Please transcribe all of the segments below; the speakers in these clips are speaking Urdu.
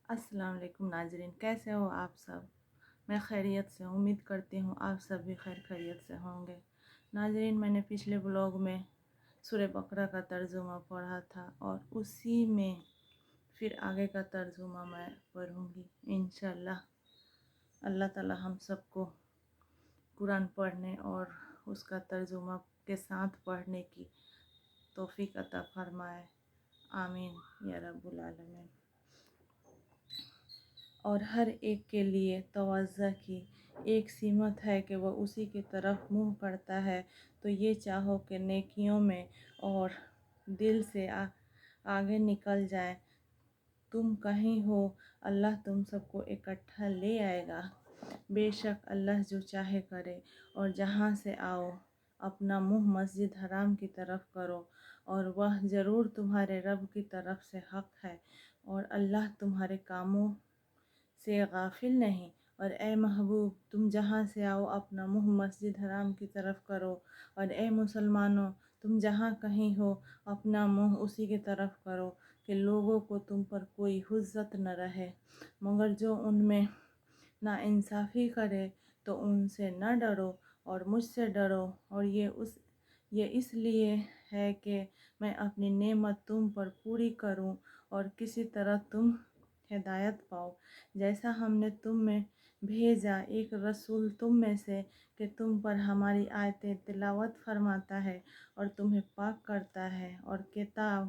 السلام علیکم ناظرین، کیسے ہو آپ سب؟ میں خیریت سے ہوں، امید کرتی ہوں آپ سب بھی خیر خیریت سے ہوں گے۔ ناظرین، میں نے پچھلے بلاگ میں سورہ بقرہ کا ترجمہ پڑھا تھا اور اسی میں پھر آگے کا ترجمہ میں پڑھوں گی انشاءاللہ۔ اللہ تعالی ہم سب کو قرآن پڑھنے اور اس کا ترجمہ کے ساتھ پڑھنے کی توفیق عطا فرمائے، آمین یا رب العالمین۔ اور ہر ایک کے لیے توجہ کی ایک سمت ہے کہ وہ اسی کی طرف منہ کرتا ہے، تو یہ چاہو کہ نیکیوں میں اور دل سے آگے نکل جائے۔ تم کہیں ہو، اللہ تم سب کو اکٹھا لے آئے گا۔ بے شک اللہ جو چاہے کرے، اور جہاں سے آؤ اپنا منہ مسجد حرام کی طرف کرو، اور وہ ضرور تمہارے رب کی طرف سے حق ہے، اور اللہ تمہارے کاموں سے غافل نہیں۔ اور اے محبوب، تم جہاں سے آؤ اپنا منہ مسجد حرام کی طرف کرو، اور اے مسلمانوں، تم جہاں کہیں ہو اپنا منہ اسی کی طرف کرو، کہ لوگوں کو تم پر کوئی حجت نہ رہے، مگر جو ان میں ناانصافی کرے تو ان سے نہ ڈرو اور مجھ سے ڈرو، اور یہ اس لیے ہے کہ میں اپنی نعمت تم پر پوری کروں اور کسی طرح تم ہدایت پاؤ، جیسا ہم نے تم میں بھیجا ایک رسول تم میں سے، کہ تم پر ہماری آیتیں تلاوت فرماتا ہے اور تمہیں پاک کرتا ہے، اور کتاب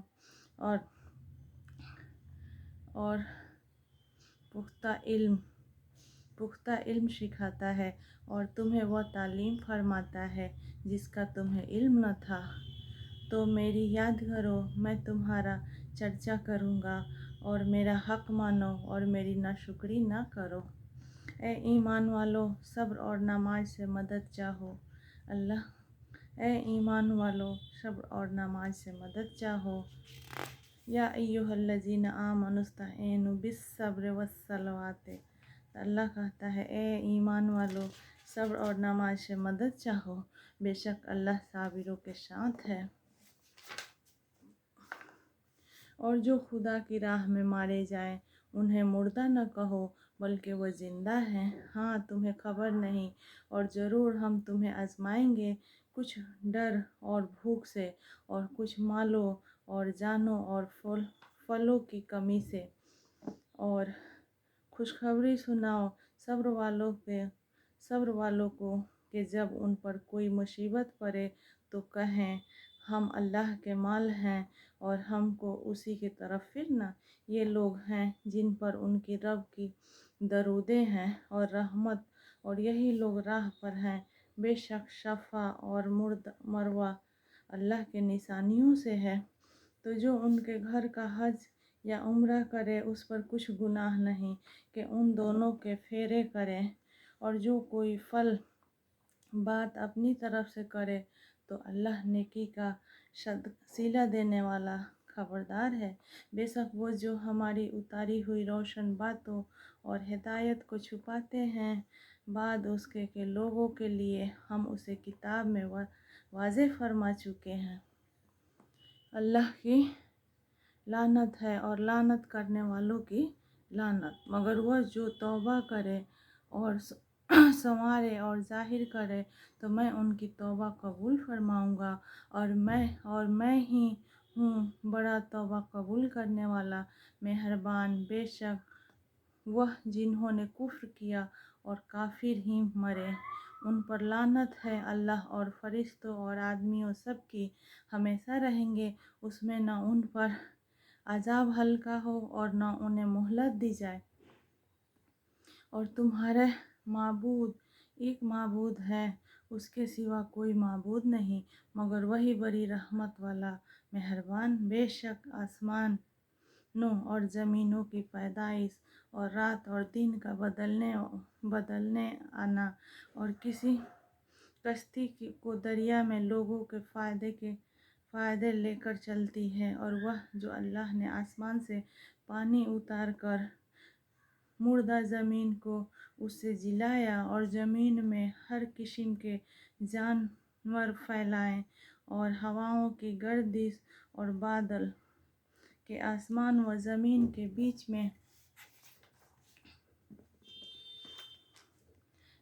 اور پختہ علم سکھاتا ہے، اور تمہیں وہ تعلیم فرماتا ہے جس کا تمہیں علم نہ تھا۔ تو میری یاد کرو، میں تمہارا چرچا کروں گا، اور میرا حق مانو اور میری ناشکری نہ کرو۔ اے ایمان والو، صبر اور نماز سے مدد چاہو۔ اے ایمان والو، صبر اور نماز سے مدد چاہو۔ یا ایھا الذین آمنوا استعینوا بالصبر والصلاۃ۔ اللہ کہتا ہے، اے ایمان والو، صبر اور نماز سے مدد چاہو، بے شک اللہ صابروں کے ساتھ ہے۔ اور جو خدا کی راہ میں مارے جائیں انہیں مردہ نہ کہو، بلکہ وہ زندہ ہیں، ہاں تمہیں خبر نہیں، اور ضرور ہم تمہیں آزمائیں گے، کچھ ڈر اور بھوک سے، اور کچھ مالوں اور جانوں اور پھلوں کی کمی سے۔ اور خوشخبری سناؤ صبر والوں کو کہ جب ان پر کوئی مصیبت پڑے تو کہیں، ہم اللہ کے مال ہیں اور ہم کو اسی کی طرف پھرنا۔ یہ لوگ ہیں جن پر ان کی رب کی درودیں ہیں اور رحمت، اور یہی لوگ راہ پر ہیں۔ بے شک صفا اور مروہ اللہ کے نشانیوں سے ہے، تو جو ان کے گھر کا حج یا عمرہ کرے اس پر کچھ گناہ نہیں کہ ان دونوں کے پھیرے کرے، اور جو کوئی بات اپنی طرف سے کرے تو اللہ نیکی کا صلہ دینے والا خبردار ہے۔ بے شک وہ جو ہماری اتاری ہوئی روشن باتوں اور ہدایت کو چھپاتے ہیں بعد اس کے کہ لوگوں کے لیے ہم اسے کتاب میں واضح فرما چکے ہیں۔ اللہ کی لعنت ہے اور لعنت کرنے والوں کی لعنت، مگر وہ جو توبہ کرے اور سنوارے اور ظاہر کرے تو میں ان کی توبہ قبول فرماؤں گا، اور میں ہی ہوں بڑا توبہ قبول کرنے والا مہربان۔ بے شک وہ جنہوں نے کفر کیا اور کافر ہی مرے، ان پر لعنت ہے اللہ اور فرشتوں اور آدمیوں سب کی، ہمیشہ رہیں گے اس میں، نہ ان پر عذاب ہلکا ہو اور نہ انہیں مہلت دی جائے۔ اور تمہارے معبود ایک معبود ہے، اس کے سوا کوئی معبود نہیں، مگر وہی بڑی رحمت والا مہربان۔ بے شک آسمانوں اور زمینوں کی پیدائش اور رات اور دن کا بدلنے آنا، اور کسی کشتی کو دریا میں لوگوں کے فائدے لے کر چلتی ہے، اور وہ جو اللہ نے آسمان سے پانی اتار کر مردہ زمین کو اس سے جلایا، اور زمین میں ہر قسم کے جانور پھیلائے، اور ہواؤں کی گردش اور بادل کہ آسمان و زمین کے بیچ میں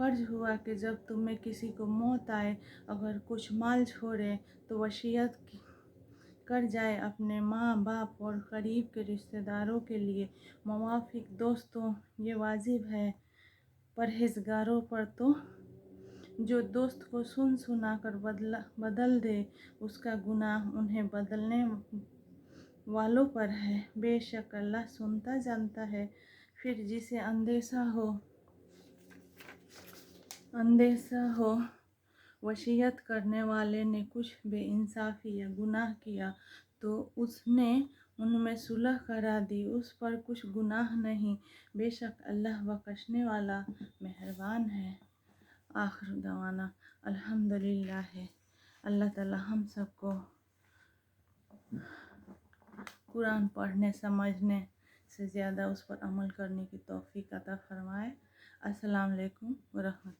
فرض ہوا کہ جب تمہیں کسی کو موت آئے اگر کچھ مال چھوڑے تو وصیت کر جائے اپنے ماں باپ اور قریب کے رشتہ داروں کے لیے۔ موافق دوستوں، یہ واجب ہے پرہیزگاروں پر تو جو دوست کو سن سنا کر بدل دے اس کا گناہ انہیں بدلنے والوں پر ہے۔ بے شک اللہ سنتا جانتا ہے۔ پھر جسے اندیشہ ہو وصیت کرنے والے نے کچھ بے انصافی یا گناہ کیا تو اس نے ان میں صلح کرا دی، اس پر کچھ گناہ نہیں، بے شک اللہ بخشنے والا مہربان ہے۔ آخر دعوانا الحمدللہ ہے۔ اللہ تعالی ہم سب کو قرآن پڑھنے سمجھنے سے زیادہ اس پر عمل کرنے کی توفیق عطا فرمائے۔ السلام علیکم ورحمۃ اللہ۔